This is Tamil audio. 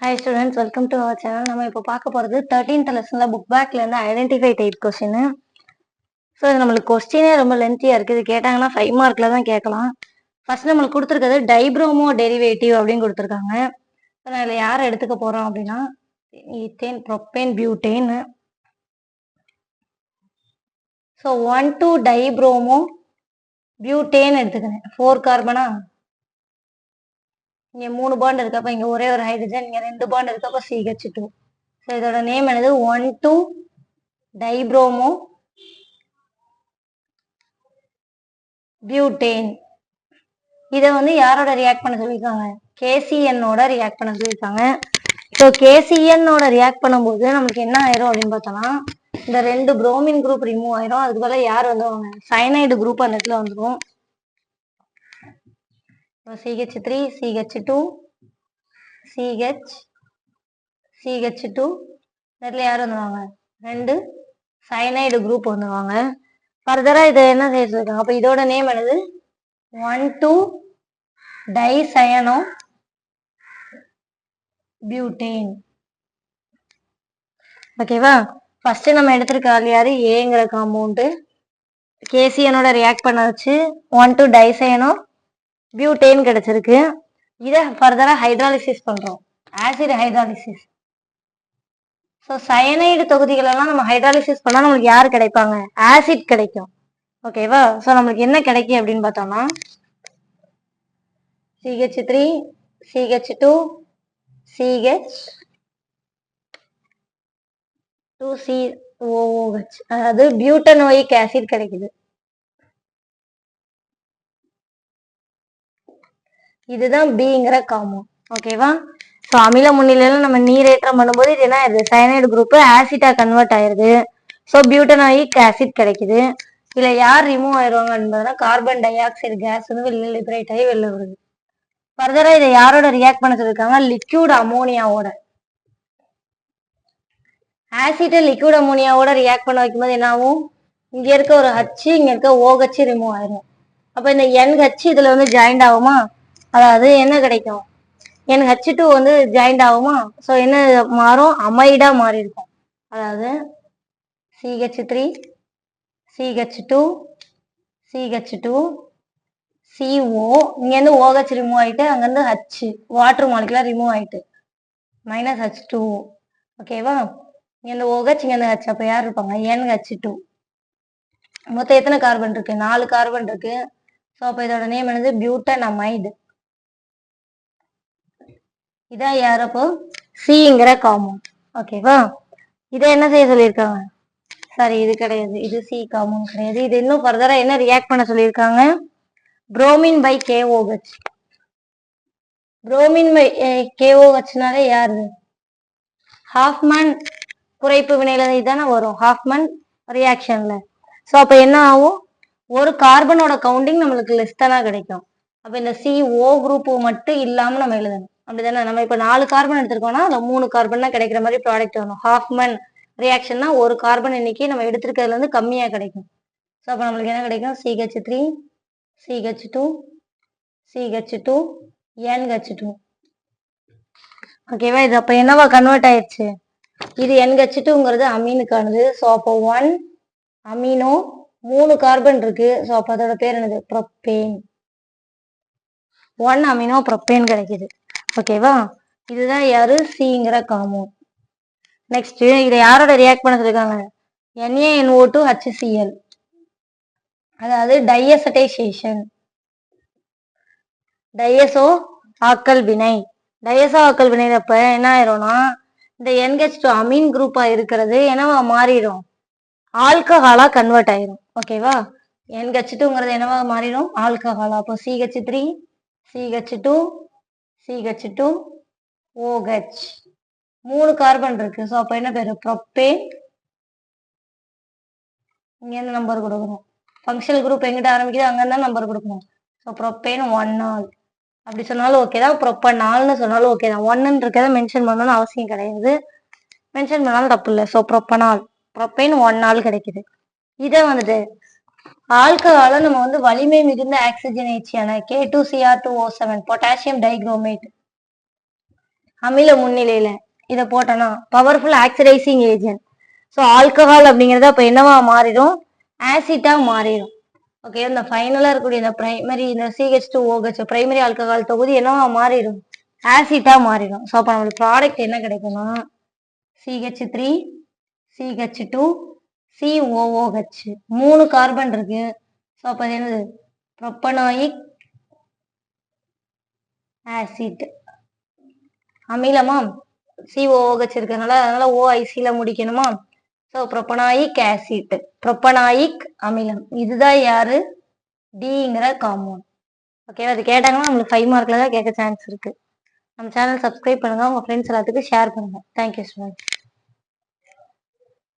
Hi students, welcome to our channel. நம்ம இப்போ பார்க்க போறது 13th லெசன்ல புக் பேக்ல இருந்து ஐடென்டிஃபை டைப் கொஸ்டின். ஸோ இது நம்மளுக்கு கொஸ்டினே ரொம்ப லென்த்தியா இருக்கு. இது கேட்டாங்கன்னா 5 மார்க்ல தான் கேட்கலாம். ஃபர்ஸ்ட் நம்மளுக்கு கொடுத்துருக்கிறது டைப்ரோமோ டெரிவேட்டிவ் அப்படின்னு கொடுத்துருக்காங்க. ஸோ நான் இதில் யாரை எடுத்துக்க போறோம் அப்படின்னா ethane, propane, butane. So 1,2 dibromo butane எடுத்துக்கிறேன். 4 கார்பனா, இங்க 3 பாண்ட் இருக்கப்ப இங்க ஒரே ஒரு ஹைட்ரஜன், இங்க 2 பாண்ட் இருக்கப்ப CH2. ஸோ இதோட நேம் என்னது 1,2 டைப்ரோமோ பியூட்டேன். இதை வந்து யாரோட ரியாக்ட் பண்ண சொல்லியிருக்காங்க? KCN-ஓட ரியாக்ட் பண்ண சொல்லியிருக்காங்க. ஸோ KCN-ஓட ரியாக்ட் பண்ணும்போது நம்மளுக்கு என்ன ஆயிரும் அப்படின்னு பார்த்தோம்னா, இந்த 2 புரோமின் குரூப் ரிமூவ் ஆயிரும். அதுக்கு பதிலா யார் வந்துருவாங்க? சயனைடு குரூப் அந்த இடத்துல வந்துடும். CH3 CH2 CH CH2 இடத்துல யார் வந்துடுவாங்க? 2 சயனைடு குரூப் வந்துடுவாங்க. ஃபர்தரா இதை என்ன செய்ய சொல்லிருக்காங்க? அப்ப இதோட நேம் என்னது 1,2 டைசயனோ பியூட்டேன். ஓகேவா? ஃபர்ஸ்ட் நம்ம எடுத்திருக்க ஆள் யாரு? ஏங்கிற காம்பவுண்ட் KCN-ஓட ரியாக்ட் பண்ண வச்சு 1,2 டைசயனோ பியூட்டேன் கிடைச்சிருக்கு. இதை ஃபர்தரா ஹைட்ராலிசிஸ் பண்றோம், ஆசிட் ஹைட்ராலிசிஸ். ஸோ சயனைடு தொகுதிகள் எல்லாம் நம்ம ஹைட்ராலிசிஸ் பண்ணா நம்மளுக்கு யார் கிடைப்பாங்க? ஆசிட் கிடைக்கும். ஓகேவா? ஸோ நம்மளுக்கு என்ன கிடைக்கும் அப்படின்னு பார்த்தோம்னா CH3 CH2 CH2COOH, அதாவது பியூட்டனோயிக் ஆசிட் கிடைக்குது. இதுதான் பிங்கிற காம்பவுண்ட். ஓகேவா? ஸோ அமில முன்னிலையில நம்ம நீரேற்றம் பண்ணும்போது இது என்ன ஆயிருது? சயனைடு குரூப் ஆசிட்டா கன்வெர்ட் ஆயிருது. ஸோ பியூட்டனோயிக் ஆசிட் கிடைக்குது. இதுல யார் ரிமூவ் ஆயிடுவாங்க என்பதுனா கார்பன் டை ஆக்சைடு கேஸ் வந்து வெளில லிபரேட் ஆகி வெளில வருது. ஃபர்தரா இதை யாரோட ரியாக்ட் பண்ண சொல்லியிருக்காங்க? லிக்யூட் அமோனியாவோட. ஆசிட்டை லிக்யூட் அமோனியாவோட ரியாக்ட் பண்ண வைக்கும்போது என்ன ஆகும்? இங்க இருக்க ஒரு H, இங்க இருக்க OH ரிமூவ் ஆயிரும். அப்ப இந்த NH இதுல வந்து ஜாயிண்ட் ஆகுமா? அதாவது என்ன கிடைக்கும்? NH2 வந்து ஜாயிண்ட் ஆகுமா? ஸோ என்ன மாறும்? அமைடா மாறி இருக்கும். அதாவது CH3 CH2 CH2 CO, இங்க இருந்து OH ரிமூவ் ஆயிட்டு அங்க இருந்து H வாட்டர் மாலிகுலர் ரிமூவ் ஆயிட்டு -H2O. ஓகேவா? இங்க இருந்து OH, இங்க இருந்து H, அப்ப யார் இருப்பாங்க? NH2. மொத்தம் எத்தனை கார்பன் இருக்கு? 4 கார்பன் இருக்கு. ஸோ அப்ப இதோட நேம் என்னது? பியூட்டனமைடு. இதான் யார்? அப்போ சிங்கிற காம்பவுண்ட். ஓகேவா? இதை என்ன செய்ய சொல்லியிருக்காங்க? சாரி, இது கிடையாது, இது சி காம்பவுண்ட் கிடையாது. இது இன்னும் ஃபர்தரா என்ன ரியாக்ட் பண்ண சொல்லியிருக்காங்க? Bromine by KOH. Bromine by KOHனாலே யாரு? ஹாஃப்மேன் குறைப்பு வினையில இதானே வரும், ஹாஃப்மேன் ரியாக்ஷன்ல. ஸோ அப்ப என்ன ஆகும்? ஒரு கார்பனோட கவுண்டிங் நம்மளுக்கு லெஸ் தானா கிடைக்கும். அப்ப இந்த CO குரூப் மட்டும் இல்லாம நம்ம எழுதணும். அப்படிதானே? நம்ம இப்ப 4 கார்பன் எடுத்திருக்கோம்னா அதுல 3 கார்பன் தான் கிடைக்கிற மாதிரி ப்ராடக்ட் வரும். ஹாஃப்மேன் ரியாக்ஷன்னா ஒரு கார்பன் எண்ணிக்கை நம்ம எடுத்திருக்கிறதுல இருந்து கம்மியா கிடைக்கும். ஸோ அப்ப நம்மளுக்கு என்ன கிடைக்கும்? CH3 CH2 CH2 NH2. ஓகேவா? இது அப்ப என்னவா கன்வெர்ட் ஆயிடுச்சு? இது NH2ங்கிறது அமீனுக்கானது. ஸோ அப்போ 1 அமீனோ, 3 கார்பன் இருக்கு. ஸோ அப்ப அதோட பேர் என்னது? ப்ரோப்பேன். 1 அமினோ ப்ரோப்பேன் கிடைக்குது. ஓகேவா? இதுதான் யாரு? சிங்கிற காம்பவுண்ட். நெக்ஸ்ட் இதை யாரோட ரியாக்ட் பண்ண சொல்லிருக்காங்க? NaNO2 HCl, அதாவது டையசடைசேஷன், டையசோ ஆக்கல் வினை. டையசோ ஆக்கல் வினைப்ப என்ன ஆயிரும்னா இந்த NH2 அமீன் குரூப்பா இருக்கிறது என்னவா மாறிடும்? ஆல்கஹாலா கன்வெர்ட் ஆயிரும். ஓகேவா? NH2ங்கிறது என்னவா மாறிடும்? ஆல்கஹாலா. அப்போ CH3 CH2 CH2 OH, 3 carbon இருக்கு. ஸோ அப்ப என்ன பேரு? ப்ரோப்பேன். இங்க என்ன நம்பர் கொடுக்கணும்? ஃபங்க்ஷனல் குரூப் எங்கிட்ட ஆரம்பிக்குது அங்க தான் நம்பர் கொடுக்கணும். ஸோ ப்ரோப்பேன் 1 அப்படி சொன்னாலும் ஓகே தான், ப்ரோப்பனால்னு சொன்னாலும் ஓகே தான். 1 இருக்கிறத மென்ஷன் பண்ணணும்னு அவசியம் கிடையாது, மென்ஷன் பண்ணாலும் தப்பு இல்லை. ஸோ ப்ரோப்பனால், ப்ரோப்பேன் 1 கிடைக்குது. இதை வந்துட்டு ஆல்கஹால நம்ம வந்து வலிமை மிகுந்த ஆக்சிஜனேற்றியான K2Cr2O7 பொட்டாசியம் டைக்ரோமேட் அமில முன்னிலையில இதை போட்டோம்னா powerful oxidising agent. So alcohol அப்படிங்கிறத அப்போ என்னவா மாறிடும், ஆசிட்டா மாறிடும். ஓகே, இந்த ஃபைனலா இருக்கக்கூடிய இந்த பிரைமரி இந்த CH2OH பிரைமரி ஆல்கஹால் தொகுதி என்னவா மாறிடும், ஆசிட்டா மாறிடும். ஸோ அப்போ நம்மளுக்கு ப்ராடக்ட் என்ன கிடைக்கும்னா CH3 CH2 COOH 3 கார்பன் இருக்கு. ஸோ அப்போ அது என்னது, ப்ரோப்பனாயிக் ஆசிட். அமிலமா COOH இருக்கிறதுனால அதனால OIC-ல முடிக்கணுமா. ஸோ ப்ரோப்பனாயிக் ஆசிட், ப்ரோப்பனாயிக் அமிலம். இதுதான் யாரு, டிங்கிற காம்பவுண்ட். ஓகேவா, அது கேட்டாங்கன்னா நம்மளுக்கு 5 மார்க்ல தான் கேட்க சான்ஸ் இருக்கு. நம்ம சேனல் சப்ஸ்கிரைப் பண்ணுங்க, உங்க ஃப்ரெண்ட்ஸ் எல்லாத்துக்கும் ஷேர் பண்ணுங்க. Thank you students.